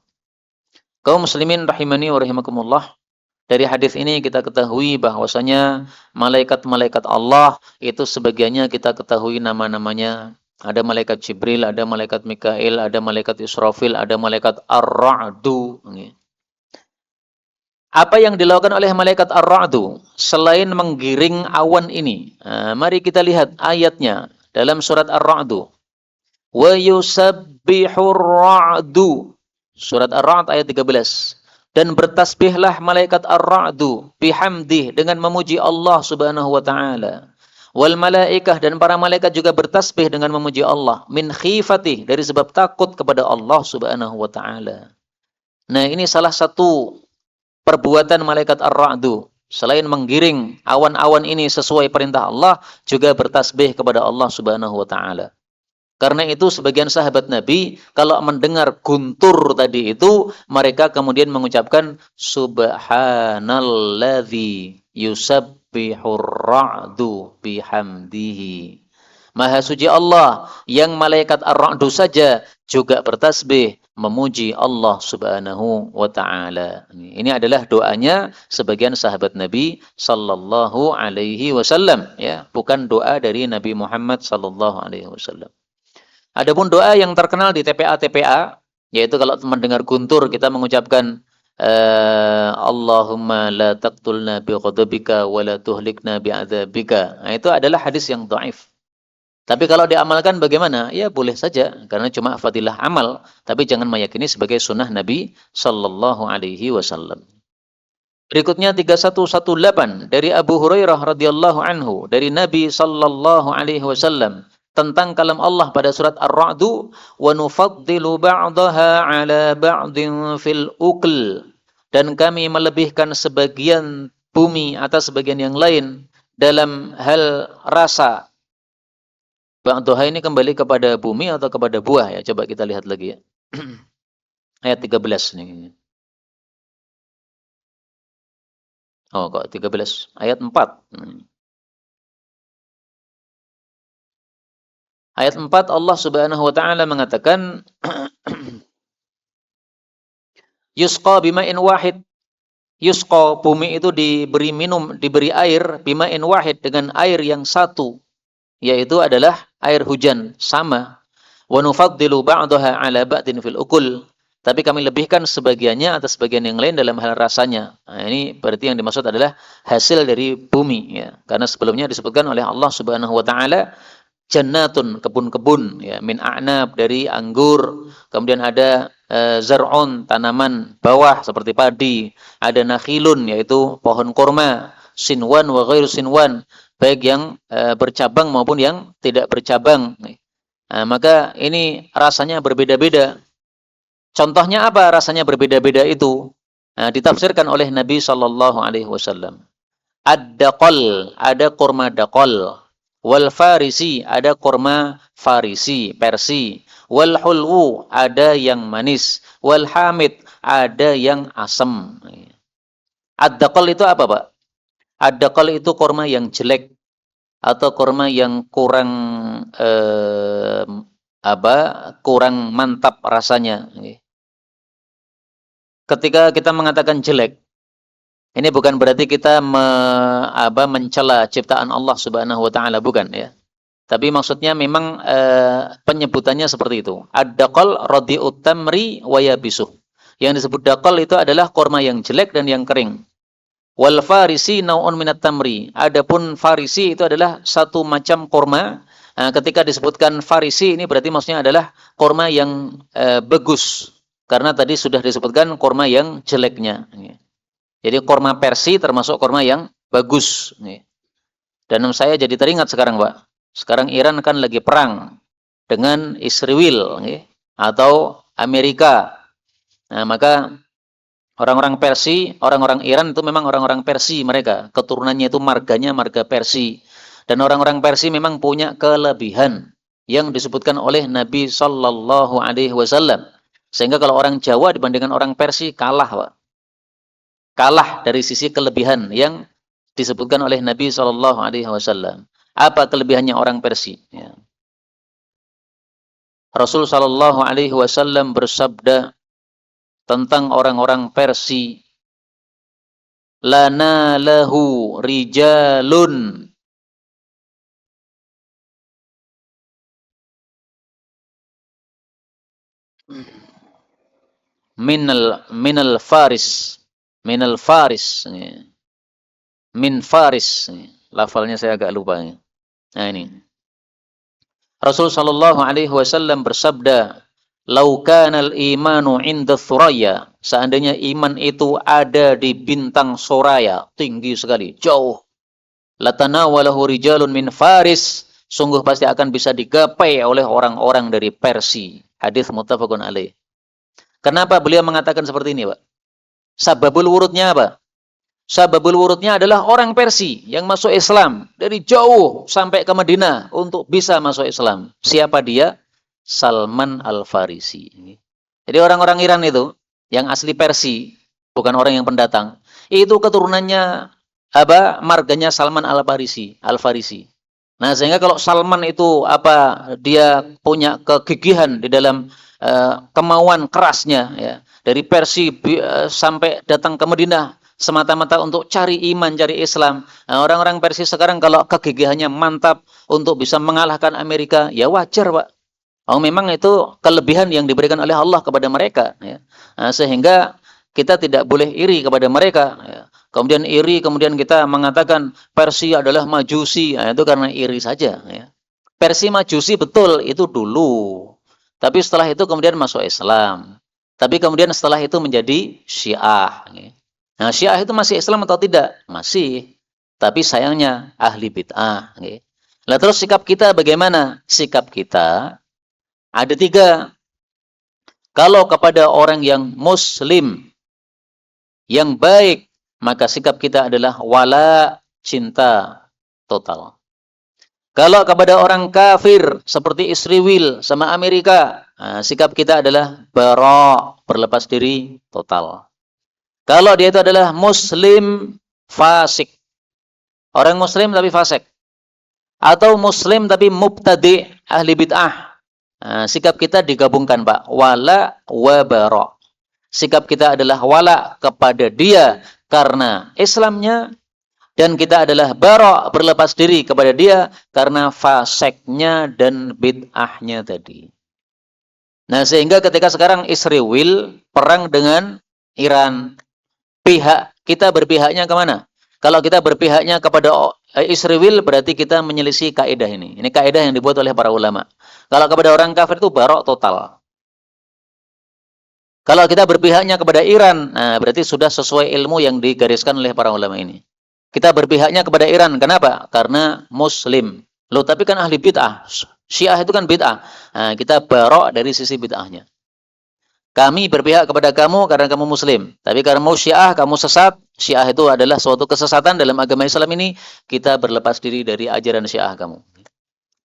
Kaum muslimin rahimani wa rahimakumullah, dari hadis ini kita ketahui bahwasanya malaikat-malaikat Allah itu sebagiannya kita ketahui nama-namanya. Ada malaikat Jibril, ada malaikat Mikail, ada malaikat Israfil, ada malaikat Ar-Ra'du. Apa yang dilakukan oleh malaikat Ar-Ra'du selain menggiring awan ini? Mari kita lihat ayatnya dalam surat Ar-Ra'du. Wa yusabbihur ra'du. Surat Ar-Ra'd ayat 13. Dan bertasbihlah malaikat Ar-Ra'du bihamdih, dengan memuji Allah Subhanahu wa taala. Wal malaikah, dan para malaikat juga bertasbih dengan memuji Allah, min khifatih, dari sebab takut kepada Allah Subhanahu wa taala. Nah, ini salah satu perbuatan malaikat Ar-Ra'du. Selain menggiring awan-awan ini sesuai perintah Allah, juga bertasbih kepada Allah Subhanahu wa taala. Karena itu sebagian sahabat Nabi kalau mendengar guntur tadi itu, mereka kemudian mengucapkan subhanalladzi yusabbihu yusabbihur ra'du bihamdihi. Maha suci Allah, yang malaikat ar-ra'du saja juga bertasbih memuji Allah Subhanahu wa taala. Ini adalah doanya sebagian sahabat Nabi sallallahu alaihi wasallam, ya, bukan doa dari Nabi Muhammad sallallahu alaihi wasallam. Adapun doa yang terkenal di TPA-TPA, yaitu kalau mendengar guntur kita mengucapkan Allahumma la taqtulna bi ghadabika wa la tuhlikna bi adzabika. Nah, itu adalah hadis yang dhaif. Tapi kalau diamalkan bagaimana? Ya boleh saja, karena cuma fadilah amal, tapi jangan meyakini sebagai sunnah Nabi sallallahu alaihi wasallam. Berikutnya 3118 dari Abu Hurairah radhiyallahu anhu dari Nabi sallallahu alaihi wasallam tentang kalam Allah pada surat Ar-Ra'du, wa nufaddilu ba'daha 'ala ba'din fil ukl, dan kami melebihkan sebagian bumi atas sebagian yang lain dalam hal rasa. Ba'daha ini kembali kepada bumi atau kepada buah, ya? Coba kita lihat lagi, ya. Ayat 13 nih. Oh, kok 13? Ayat 4. Ayat 4 Allah Subhanahu wa taala mengatakan yusqa bima'in wahid. Yusqa, bumi itu diberi minum, diberi air, bima'in wahid, dengan air yang satu, yaitu adalah air hujan sama. Wa nufaddilu ba'daha 'ala ba'din fil ukul. Tapi kami lebihkan sebagiannya atas sebagian yang lain dalam hal rasanya. Nah, ini berarti yang dimaksud adalah hasil dari bumi, ya. Karena sebelumnya disebutkan oleh Allah Subhanahu wa taala jannatun, kebun-kebun, ya, min a'nab, dari anggur. Kemudian ada zar'un, tanaman bawah seperti padi. Ada nakhilun, yaitu pohon kurma. Sinwan wa ghairu sinwan, baik yang bercabang maupun yang tidak bercabang. Nah, maka ini rasanya berbeda-beda. Contohnya apa rasanya berbeda-beda itu? Nah, ditafsirkan oleh Nabi sallallahu alaihi wasallam. Ad-daqal, ada kurma daqal. Wal farisi, ada kurma farisi, Persi. Wal hulwu, ada yang manis. Wal hamid, ada yang asam. Ad-daqal itu apa, Pak? Ad-daqal itu kurma yang jelek atau kurma yang kurang kurang mantap rasanya. Ketika kita mengatakan jelek, ini bukan berarti kita mencela ciptaan Allah Subhanahu wa taala, bukan, ya. Tapi maksudnya memang penyebutannya seperti itu. Ad-daqal radi'ut tamri wa yabisuh. Yang disebut daqal itu adalah kurma yang jelek dan yang kering. Wal farisi nau'un minat tamri. Adapun farisi itu adalah satu macam kurma. Ketika disebutkan farisi ini berarti maksudnya adalah kurma yang bagus. Karena tadi sudah disebutkan kurma yang jeleknya. Jadi kurma Persi termasuk kurma yang bagus. Dan saya jadi teringat sekarang, Pak. Sekarang Iran kan lagi perang dengan Israel atau Amerika. Nah, maka orang-orang Persi, orang-orang Iran itu memang orang-orang Persi mereka. Keturunannya itu marganya marga Persi. Dan orang-orang Persi memang punya kelebihan yang disebutkan oleh Nabi sallallahu alaihi wasallam. Sehingga kalau orang Jawa dibandingkan orang Persi kalah, Pak. Kalah dari sisi kelebihan yang disebutkan oleh Nabi sallallahu alaihi wasallam. Apa kelebihannya orang Persi? Ya. Rasul sallallahu alaihi wasallam bersabda tentang orang-orang Persi, lana lahu rijalun minal faris, minal faris, min faris. Lafalnya saya agak lupa. Nah, ini Rasul sallallahu alaihi wasallam bersabda, "Lau kanal imanu 'inda thuraya." Seandainya iman itu ada di bintang Soraya, tinggi sekali, jauh. Latanawalahu rijalun min Faris, sungguh pasti akan bisa digapai oleh orang-orang dari Persia. Hadis muttafaqun alaih. Kenapa beliau mengatakan seperti ini, Pak? Sababul wurudnya apa? Sababul wurudnya adalah orang Persia yang masuk Islam dari jauh sampai ke Madinah untuk bisa masuk Islam. Siapa dia? Salman Al-Farisi. Jadi orang-orang Iran itu yang asli Persia, bukan orang yang pendatang, itu keturunannya marganya Salman Al-Farisi, Al-Farisi. Nah, sehingga kalau Salman itu dia punya kegigihan di dalam kemauan kerasnya ya, dari Persia sampai datang ke Madinah semata-mata untuk cari iman, cari Islam. Nah, orang-orang Persia sekarang kalau kegigihannya mantap untuk bisa mengalahkan Amerika, ya wajar, Pak. Oh, memang itu kelebihan yang diberikan oleh Allah kepada mereka ya. Nah, sehingga kita tidak boleh iri kepada mereka ya. Kemudian iri, kemudian kita mengatakan Persia adalah Majusi, nah, itu karena iri saja ya. Persia Majusi betul itu dulu. Tapi setelah itu kemudian masuk Islam. Tapi kemudian setelah itu menjadi Syiah ya. Nah, Syiah itu masih Islam atau tidak? Masih. Tapi sayangnya ahli bid'ah ya. Nah, terus sikap kita bagaimana? Sikap kita ada 3. Kalau kepada orang yang muslim, yang baik, maka sikap kita adalah wala, cinta total. Kalau kepada orang kafir, seperti Israel sama Amerika, sikap kita adalah bara, berlepas diri total. Kalau dia itu adalah muslim fasik, orang muslim tapi fasik, atau muslim tapi mubtadi, ahli bid'ah, sikap kita digabungkan, Pak. Wala wa bara. Sikap kita adalah wala kepada dia karena Islamnya, dan kita adalah bara, berlepas diri kepada dia karena faseknya dan bid'ahnya tadi. Nah, sehingga ketika sekarang Israel perang dengan Iran, kita berpihaknya kemana? Kalau kita berpihaknya kepada Israel, berarti kita menyelisih kaidah ini. Ini kaidah yang dibuat oleh para ulama. Kalau kepada orang kafir itu barok total. Kalau kita berpihaknya kepada Iran, nah berarti sudah sesuai ilmu yang digariskan oleh para ulama ini. Kita berpihaknya kepada Iran, kenapa? Karena muslim. Loh, tapi kan ahli bid'ah. Syiah itu kan bid'ah. Nah, kita barok dari sisi bid'ahnya. Kami berpihak kepada kamu karena kamu muslim. Tapi karena kamu Syiah, kamu sesat. Syiah itu adalah suatu kesesatan dalam agama Islam ini. Kita berlepas diri dari ajaran Syiah kamu.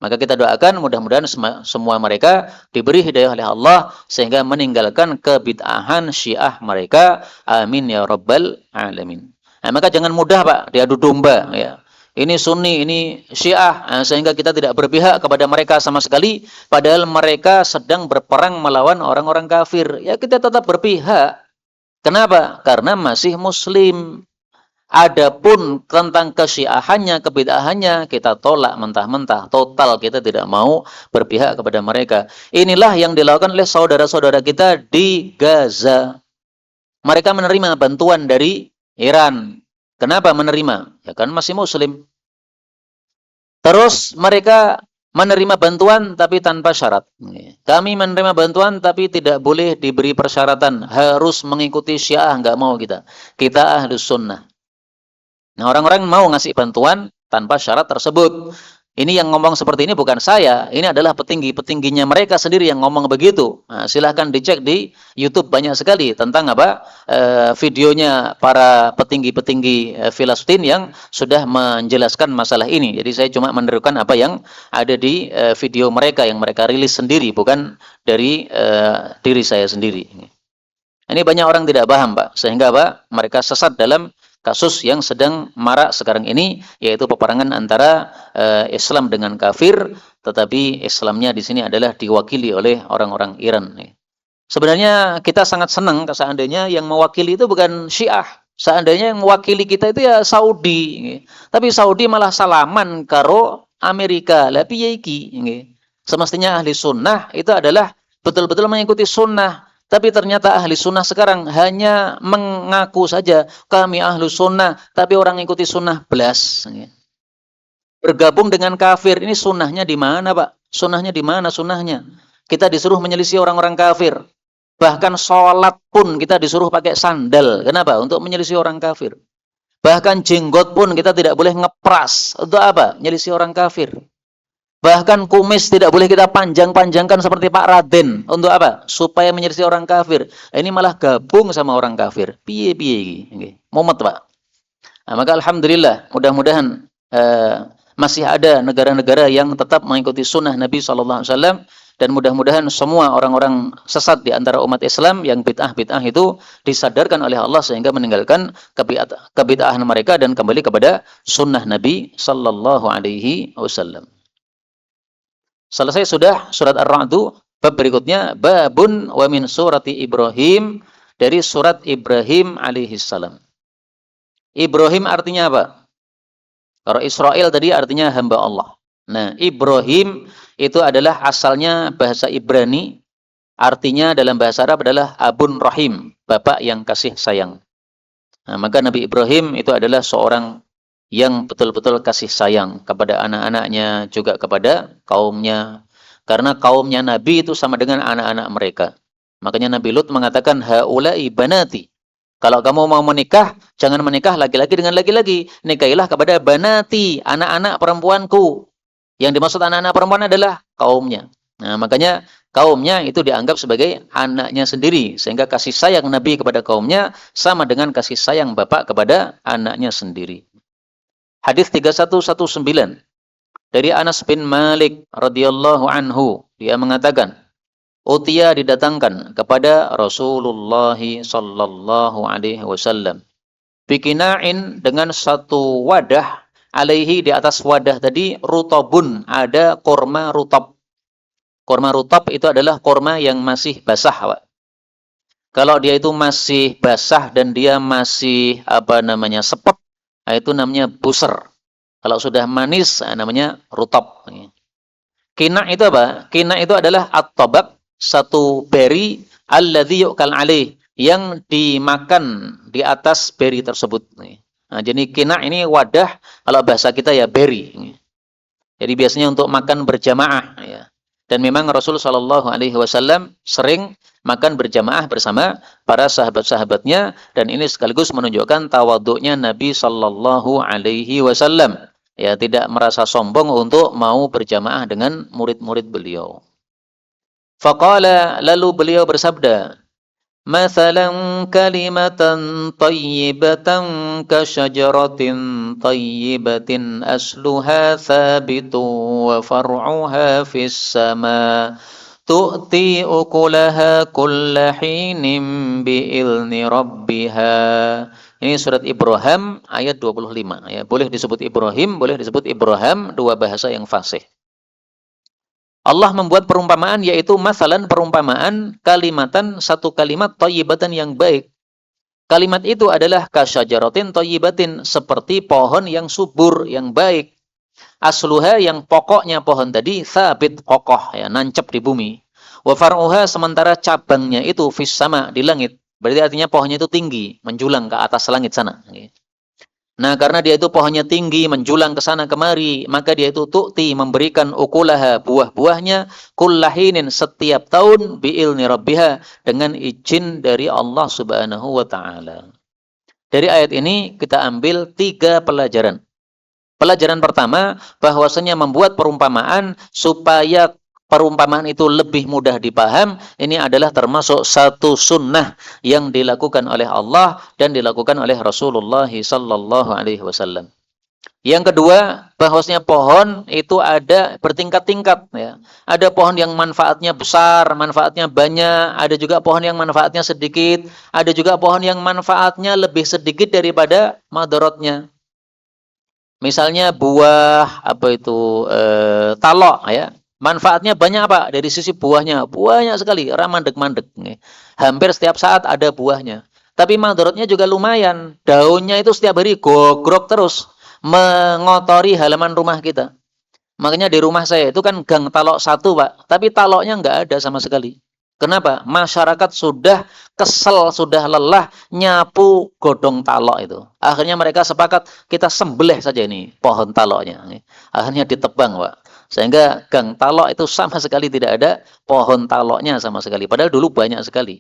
Maka kita doakan mudah-mudahan semua mereka diberi hidayah oleh Allah sehingga meninggalkan kebid'ahan Syiah mereka. Amin ya rabbal alamin. Nah, maka jangan mudah, Pak, diadu domba ya. Ini Sunni, ini Syiah, sehingga kita tidak berpihak kepada mereka sama sekali padahal mereka sedang berperang melawan orang-orang kafir. Ya kita tetap berpihak. Kenapa? Karena masih muslim. Adapun tentang kesyiahannya, kebid'ahannya, kita tolak mentah-mentah. Total kita tidak mau berpihak kepada mereka. Inilah yang dilakukan oleh saudara-saudara kita di Gaza. Mereka menerima bantuan dari Iran. Kenapa menerima? Ya kan masih muslim. Terus mereka menerima bantuan tapi tanpa syarat. Kami menerima bantuan tapi tidak boleh diberi persyaratan. Harus mengikuti Syiah, nggak mau kita. Kita Ahlus Sunnah. Nah, orang-orang mau ngasih bantuan tanpa syarat tersebut. Ini yang ngomong seperti ini bukan saya. Ini adalah petinggi-petingginya mereka sendiri yang ngomong begitu. Nah, silahkan dicek di YouTube banyak sekali tentang videonya para petinggi-petinggi Filistin yang sudah menjelaskan masalah ini. Jadi saya cuma menirukan apa yang ada di video mereka yang mereka rilis sendiri, bukan dari diri saya sendiri. Ini banyak orang tidak paham, Pak. Sehingga mereka sesat dalam kasus yang sedang marak sekarang ini, yaitu peperangan antara Islam dengan kafir, tetapi Islamnya di sini adalah diwakili oleh orang-orang Iran. Sebenarnya kita sangat senang seandainya yang mewakili itu bukan Syiah. Seandainya yang mewakili kita itu ya Saudi. Tapi Saudi malah salaman karo Amerika. Lah piye iki? Semestinya ahli sunnah itu adalah betul-betul mengikuti sunnah. Tapi ternyata ahli sunnah sekarang hanya mengaku saja kami ahli sunnah, tapi orang ikuti sunnah belas. Bergabung dengan kafir, ini sunnahnya di mana, Pak? Sunnahnya di mana sunnahnya? Kita disuruh menyelisih orang-orang kafir. Bahkan sholat pun kita disuruh pakai sandal. Kenapa? Untuk menyelisih orang kafir. Bahkan jenggot pun kita tidak boleh ngepras. Untuk apa? Menyelisih orang kafir. Bahkan kumis tidak boleh kita panjang-panjangkan seperti Pak Raden. Untuk apa? Supaya menyelisih orang kafir. Ini malah gabung sama orang kafir. Piye-piye iki. Mumet, Pak. Nah, maka alhamdulillah, mudah-mudahan masih ada negara-negara yang tetap mengikuti sunnah Nabi SAW, dan mudah-mudahan semua orang-orang sesat di antara umat Islam yang bid'ah-bid'ah itu disadarkan oleh Allah sehingga meninggalkan kebid'ahan mereka dan kembali kepada sunnah Nabi SAW. Selesai sudah surat Ar-Ra'du. Bab berikutnya, babun wa min surati Ibrahim, dari surat Ibrahim alaihissalam. Ibrahim artinya apa? Kalau Israel tadi artinya hamba Allah. Nah, Ibrahim itu adalah asalnya bahasa Ibrani, artinya dalam bahasa Arab adalah Abun Rahim, bapak yang kasih sayang. Nah, maka Nabi Ibrahim itu adalah seorang yang betul-betul kasih sayang kepada anak-anaknya, juga kepada kaumnya. Karena kaumnya Nabi itu sama dengan anak-anak mereka. Makanya Nabi Lut mengatakan, haula'i banati. Kalau kamu mau menikah, jangan menikah laki-laki dengan laki-laki. Nikahilah kepada banati, anak-anak perempuanku. Yang dimaksud anak-anak perempuan adalah kaumnya. Nah, makanya kaumnya itu dianggap sebagai anaknya sendiri. Sehingga kasih sayang Nabi kepada kaumnya sama dengan kasih sayang bapak kepada anaknya sendiri. Hadis 3119 dari Anas bin Malik radhiyallahu anhu, dia mengatakan, utia didatangkan kepada Rasulullah sallallahu alaihi wasallam bikina'in, dengan satu wadah, alaihi, di atas wadah tadi, rutabun, ada korma rutab. Korma rutab itu adalah korma yang masih basah, Pak. Kalau dia itu masih basah dan dia masih sepet, itu namanya buser. Kalau sudah manis, namanya rutab. Kina itu apa? Kina itu adalah at-tabak, satu beri, alladzi yu'kal alaih, yang dimakan di atas beri tersebut. Nah, jadi kina ini wadah, kalau bahasa kita ya beri. Jadi biasanya untuk makan berjamaah. Ya. Dan memang Rasul SAW sering makan berjamaah bersama para sahabat-sahabatnya, dan ini sekaligus menunjukkan tawaduknya Nabi SAW. Ya, tidak merasa sombong untuk mau berjamaah dengan murid-murid beliau. Faqala, lalu beliau bersabda, mathalan kalimatan tayyibatan kasyajaratin tayyibatin asluha thabitun wa far'uha fis sama tu'ti ukulaha kulla hinin bi'ilni rabbiha. Ini surat Ibrahim ayat 25. Ya, boleh disebut Ibrahim, boleh disebut Ibrahim, dua bahasa yang fasih. Allah membuat perumpamaan, yaitu masalan, perumpamaan, kalimatan, satu kalimat, thayyibatan, yang baik. Kalimat itu adalah kasyajaratin thayyibatin, seperti pohon yang subur, yang baik. Asluha, yang pokoknya pohon tadi, thabit, kokoh, ya, nancep di bumi. Wa far'uha, sementara cabangnya itu fis sama, di langit. Berarti artinya pohonnya itu tinggi, menjulang ke atas langit sana. Nah, karena dia itu pohonnya tinggi, menjulang ke sana kemari, maka dia itu tu'ti, memberikan ukulaha, buah-buahnya, kullahinin, setiap tahun, bi'ilni rabbiha, dengan izin dari Allah Subhanahu wa ta'ala. Dari ayat ini kita ambil 3 pelajaran. Pelajaran pertama, bahwasanya membuat perumpamaan supaya perumpamaan itu lebih mudah dipaham, ini adalah termasuk satu sunnah yang dilakukan oleh Allah dan dilakukan oleh Rasulullah sallallahu alaihi wasallam. Yang kedua, bahwasanya pohon itu ada bertingkat-tingkat, ya. Ada pohon yang manfaatnya besar, manfaatnya banyak, ada juga pohon yang manfaatnya sedikit, ada juga pohon yang manfaatnya lebih sedikit daripada madaratnya. Misalnya buah talok, ya. Manfaatnya banyak, Pak, dari sisi buahnya. Buahnya sekali, mandek-mandek. Hampir setiap saat ada buahnya. Tapi madaratnya juga lumayan. Daunnya itu setiap hari gogrok terus, mengotori halaman rumah kita. Makanya di rumah saya itu kan gang talok 1, Pak. Tapi taloknya nggak ada sama sekali. Kenapa? Masyarakat sudah kesel, sudah lelah nyapu godong talok itu. Akhirnya mereka sepakat, kita sembelih saja ini pohon taloknya. Akhirnya ditebang, Pak. Sehingga gang talok itu sama sekali tidak ada pohon taloknya sama sekali. Padahal dulu banyak sekali.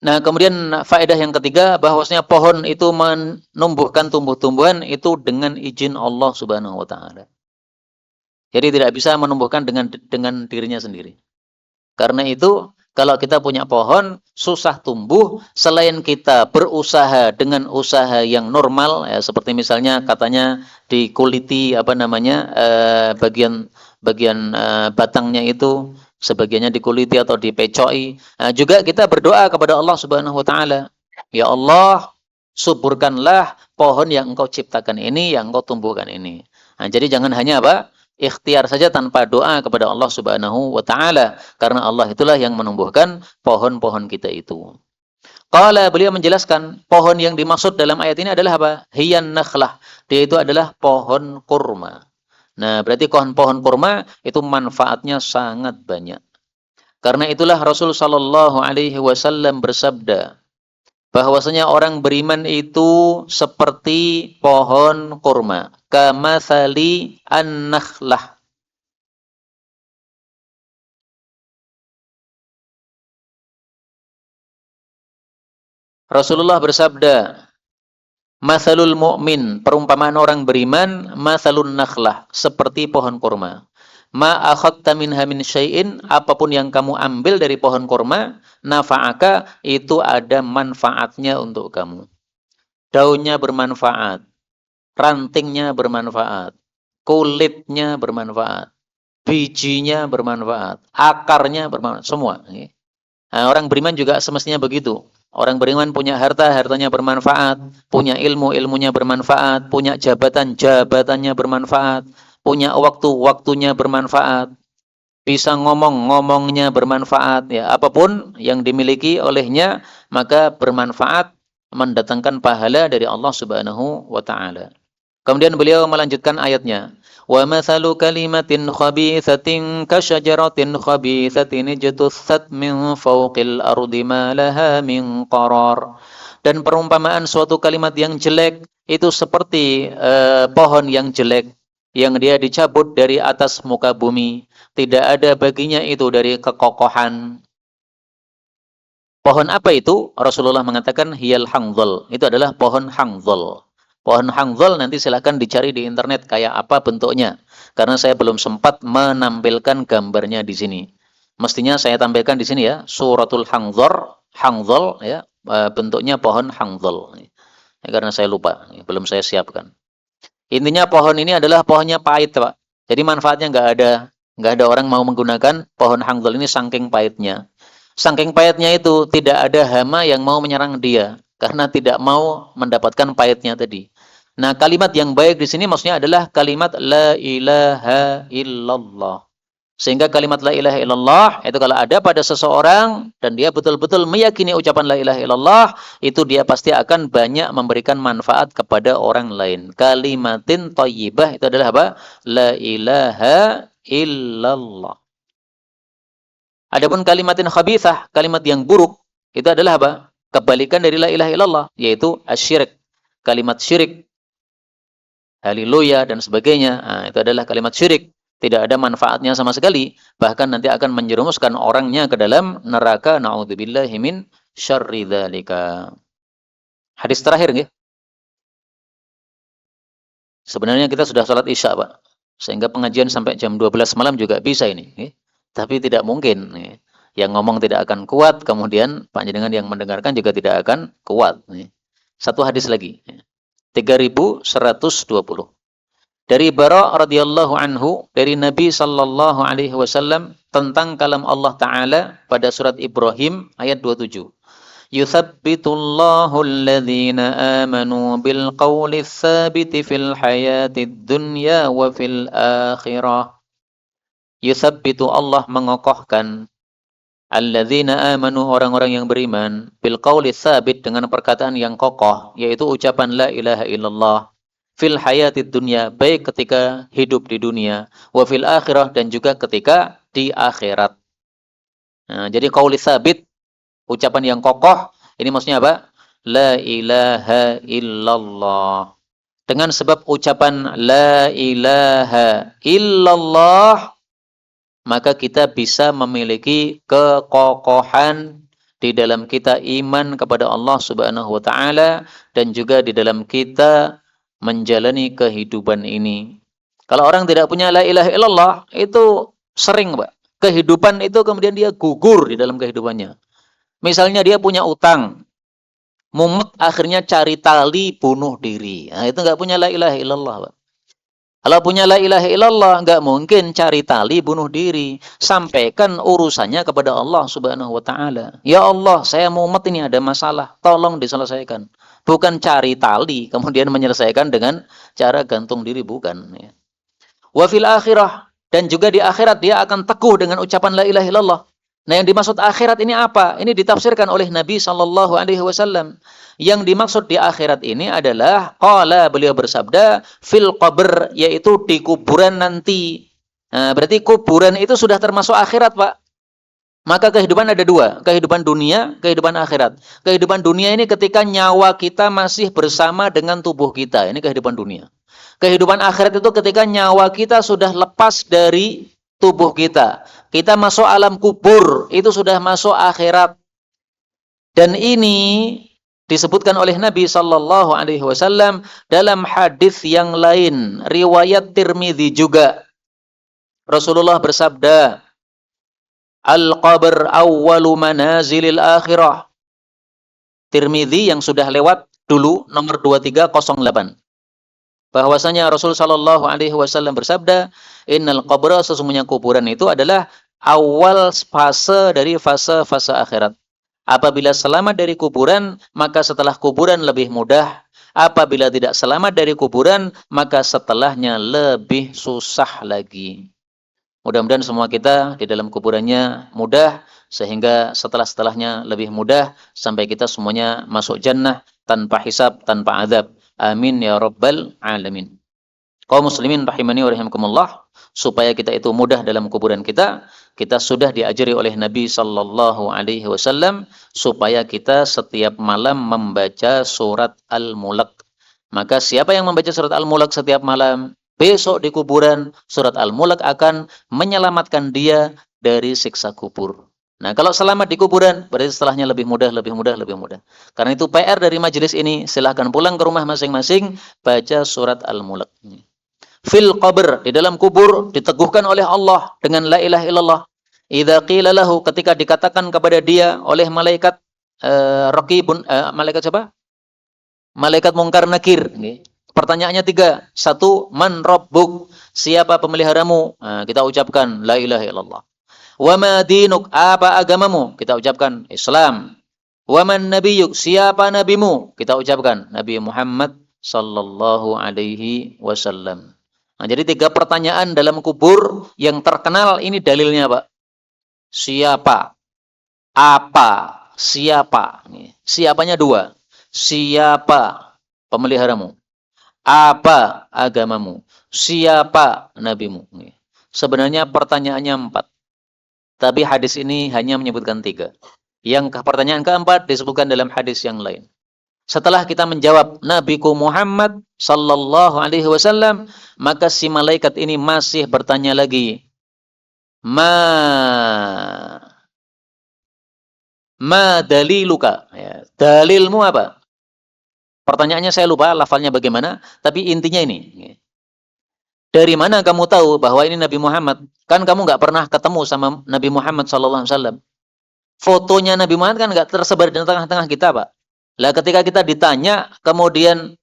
Nah, kemudian faedah yang ketiga, bahwasanya pohon itu menumbuhkan tumbuh-tumbuhan itu dengan izin Allah Subhanahu wa taala. Jadi tidak bisa menumbuhkan dengan dirinya sendiri. Karena itu Kalau kita punya pohon, susah tumbuh, selain kita berusaha dengan usaha yang normal, ya, seperti misalnya katanya dikuliti bagian batangnya itu, sebagiannya dikuliti atau dipecoi. Nah, juga kita berdoa kepada Allah Subhanahu wa taala. Ya Allah, suburkanlah pohon yang Engkau ciptakan ini, yang Engkau tumbuhkan ini. Nah, jadi jangan hanya ikhtiar saja tanpa doa kepada Allah Subhanahu wa taala, karena Allah itulah yang menumbuhkan pohon-pohon kita itu. Qala, beliau menjelaskan pohon yang dimaksud dalam ayat ini adalah apa? Hiyan nakhlah. Dia itu adalah pohon kurma. Nah, berarti pohon-pohon kurma itu manfaatnya sangat banyak. Karena itulah Rasul sallallahu alaihi wasallam bersabda bahwasanya orang beriman itu seperti pohon kurma, kamathali an-nakhlah. Rasulullah bersabda, "Matsalul mu'min, perumpamaan orang beriman, matsalun nakhlah, seperti pohon kurma. Ma akhadta minha min syai'in, apapun yang kamu ambil dari pohon kurma, nafa'aka, itu ada manfaatnya untuk kamu. Daunnya bermanfaat, rantingnya bermanfaat, kulitnya bermanfaat, bijinya bermanfaat, akarnya bermanfaat, semua. Nah, orang beriman juga semestinya begitu. Orang beriman punya harta, hartanya bermanfaat, punya ilmu, ilmunya bermanfaat, punya jabatan, jabatannya bermanfaat, punya waktu, waktunya bermanfaat, bisa ngomong, ngomongnya bermanfaat, ya, apapun yang dimiliki olehnya maka bermanfaat, mendatangkan pahala dari Allah Subhanahu wa taala. Kemudian beliau melanjutkan ayatnya, wa mathalu kalimatin khabithatin kasyajaratin khabithatin ijtussat min fawqil ardi ma laha min qarar. Dan perumpamaan suatu kalimat yang jelek itu seperti pohon yang jelek yang dia dicabut dari atas muka bumi, tidak ada baginya itu dari kekokohan. Pohon apa itu? Rasulullah mengatakan hiyal hangzal. Itu adalah pohon hangzal. Pohon hangzal nanti silahkan dicari di internet kayak apa bentuknya. Karena saya belum sempat menampilkan gambarnya di sini. Mestinya saya tampilkan di sini ya, suratul hangzal ya, bentuknya pohon hangzal. Ya, karena saya lupa, belum saya siapkan. Intinya pohon ini adalah pohonnya pahit, Pak. Jadi manfaatnya nggak ada orang mau menggunakan pohon hangzal ini saking pahitnya. Saking pahitnya itu tidak ada hama yang mau menyerang dia karena tidak mau mendapatkan pahitnya tadi. Nah, kalimat yang baik di sini maksudnya adalah kalimat la ilaha illallah. Sehingga kalimat la ilaha illallah itu kalau ada pada seseorang dan dia betul-betul meyakini ucapan la ilaha illallah, itu dia pasti akan banyak memberikan manfaat kepada orang lain. Kalimatin thayyibah itu adalah apa? La ilaha illallah. Adapun kalimatin khabithah, kalimat yang buruk, itu adalah apa? Kebalikan dari la ilaha illallah, yaitu asyirik. Kalimat syirik, haleluya dan sebagainya. Nah, itu adalah kalimat syirik. Tidak ada manfaatnya sama sekali, bahkan nanti akan menjerumuskan orangnya ke dalam neraka. Na'udzubillahi min syarri dzalika. Hadis terakhir nggih. Sebenarnya kita sudah sholat Isya, Pak. Sehingga pengajian sampai jam 12 malam juga bisa ini, nggih. Tapi tidak mungkin, nggih. Yang ngomong tidak akan kuat, kemudian panjenengan yang mendengarkan juga tidak akan kuat, nggih. Satu hadis lagi, 3120. Dari Bara radhiyallahu anhu, dari Nabi sallallahu alaihi wasallam tentang kalam Allah Ta'ala pada surat Ibrahim ayat 27. Yuthabbitullahu alladhina amanu bil qawli tsabiti fil hayatid dunya wa fil akhirah. Yuthabbitu, Allah mengokohkan, alladzina amanu, orang-orang yang beriman, bil qawli tsabit, dengan perkataan yang kokoh, yaitu ucapan la ilaha illallah, fil hayatid dunya, baik ketika hidup di dunia, wa fil akhirah, dan juga ketika di akhirat. Nah, jadi qauli tsabit, ucapan yang kokoh, ini maksudnya apa? La ilaha illallah. Dengan sebab ucapan la ilaha illallah, maka kita bisa memiliki kekokohan di dalam kita iman kepada Allah Subhanahu wa taala dan juga di dalam kita menjalani kehidupan ini. Kalau orang tidak punya la ilaha illallah, itu sering, Pak. kehidupan itu kemudian dia gugur di dalam kehidupannya. Misalnya dia punya utang, mumet akhirnya cari tali bunuh diri. Nah, itu nggak punya la ilaha illallah, Pak. Kalau punya la ilaha illallah, nggak mungkin cari tali bunuh diri. Sampaikan urusannya kepada Allah Subhanahu wa taala. Ya Allah, saya mumet ini ada masalah, tolong diselesaikan. Bukan cari tali kemudian menyelesaikan dengan cara gantung diri, bukan ya. Wa fil akhirah, dan juga di akhirat dia akan teguh dengan ucapan la ilaha illallah. Nah, yang dimaksud akhirat ini apa? Ini ditafsirkan oleh Nabi sallallahu alaihi wasallam. Yang dimaksud di akhirat ini adalah qala, beliau bersabda, fil qabr, yaitu di kuburan nanti. Nah, berarti kuburan itu sudah termasuk akhirat, Pak. Maka kehidupan ada dua, kehidupan dunia, kehidupan akhirat. Kehidupan dunia ini ketika nyawa kita masih bersama dengan tubuh kita, ini kehidupan dunia. Kehidupan akhirat itu ketika nyawa kita sudah lepas dari tubuh kita. Kita masuk alam kubur, itu sudah masuk akhirat. Dan ini disebutkan oleh Nabi sallallahu alaihi wasallam dalam hadis yang lain, riwayat Tirmidzi juga. Rasulullah bersabda, "Al-qabr awwalu manazilil akhirah." Tirmidzi yang sudah lewat dulu, nomor 2308. Bahwasanya Rasul sallallahu alaihi wasallam bersabda, "Innal qabra", sesungguhnya kuburan itu adalah awal fase dari fase-fase akhirat. Apabila selamat dari kuburan, maka setelah kuburan lebih mudah. Apabila tidak selamat dari kuburan, maka setelahnya lebih susah lagi. Mudah-mudahan semua kita di dalam kuburannya mudah, sehingga setelah-setelahnya lebih mudah, sampai kita semuanya masuk jannah tanpa hisab, tanpa azab. Amin ya rabbal alamin. Kaum muslimin rahimani wa rahimakumullah, supaya kita itu mudah dalam kuburan kita, kita sudah diajari oleh Nabi sallallahu alaihi wasallam supaya kita setiap malam membaca surat Al-Mulk. Maka siapa yang membaca surat Al-Mulk setiap malam, besok di kuburan surat Al-Mulk akan menyelamatkan dia dari siksa kubur. Nah, kalau selamat di kuburan, berarti setelahnya lebih mudah, lebih mudah, lebih mudah. Karena itu PR dari majelis ini, silahkan pulang ke rumah masing-masing, baca surat Al-Mulk. Fil qabr, di dalam kubur, diteguhkan oleh Allah dengan la ilaha illallah. Idza qila lahu, ketika dikatakan kepada dia oleh malaikat raqibun, malaikat siapa? Malaikat Munkar Nakir. Pertanyaannya 3. 1, man rabbuk? Siapa pemeliharamu? Nah, kita ucapkan la ilaha illallah. Wa ma dinuk? Apa agamamu? Kita ucapkan Islam. Wa man nabiyyuk? Siapa nabimu? Kita ucapkan Nabi Muhammad sallallahu alaihi wasallam. Nah, jadi 3 pertanyaan dalam kubur yang terkenal, ini dalilnya, Pak. Siapa? Apa? Siapa? Siapanya 2. Siapa pemeliharamu? Apa agamamu? Siapa nabimu? Sebenarnya pertanyaannya 4. Tapi hadis ini hanya menyebutkan 3. Yang pertanyaan keempat disebutkan dalam hadis yang lain. Setelah kita menjawab Nabiku Muhammad sallallahu alaihi wasallam, maka si malaikat ini masih bertanya lagi. Ma daliluka? Ya, dalilmu apa? Pertanyaannya saya lupa lafalnya bagaimana, tapi intinya ini. Dari mana kamu tahu bahwa ini Nabi Muhammad? Kan kamu nggak pernah ketemu sama Nabi Muhammad sallallahu alaihi wasallam. Fotonya Nabi Muhammad kan nggak tersebar di tengah-tengah kita, Pak. Lah ketika kita ditanya, kemudian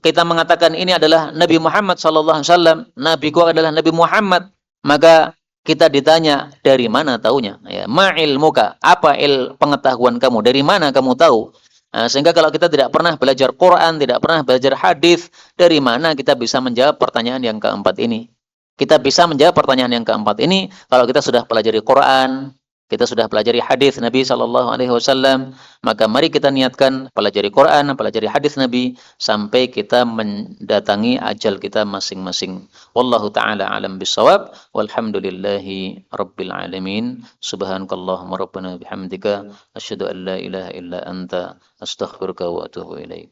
kita mengatakan ini adalah Nabi Muhammad sallallahu alaihi wasallam, nabiku adalah Nabi Muhammad, maka kita ditanya, dari mana taunya? Ya, ma ilmuka? Apa pengetahuan kamu? Dari mana kamu tahu? Nah, sehingga kalau kita tidak pernah belajar Quran, tidak pernah belajar hadis, dari mana kita bisa menjawab pertanyaan yang keempat ini? Kita bisa menjawab pertanyaan yang keempat ini kalau kita sudah pelajari Quran, kita sudah pelajari hadis Nabi sallallahu alaihi wasallam, maka mari kita niatkan pelajari Quran, pelajari hadis Nabi sampai kita mendatangi ajal kita masing-masing. Wallahu taala alam bissawab. Walhamdulillahi rabbil alamin. Subhanakallahumma rabbana bihamdika asyhadu an la ilaha illa anta astaghfiruka wa atubu ilaik.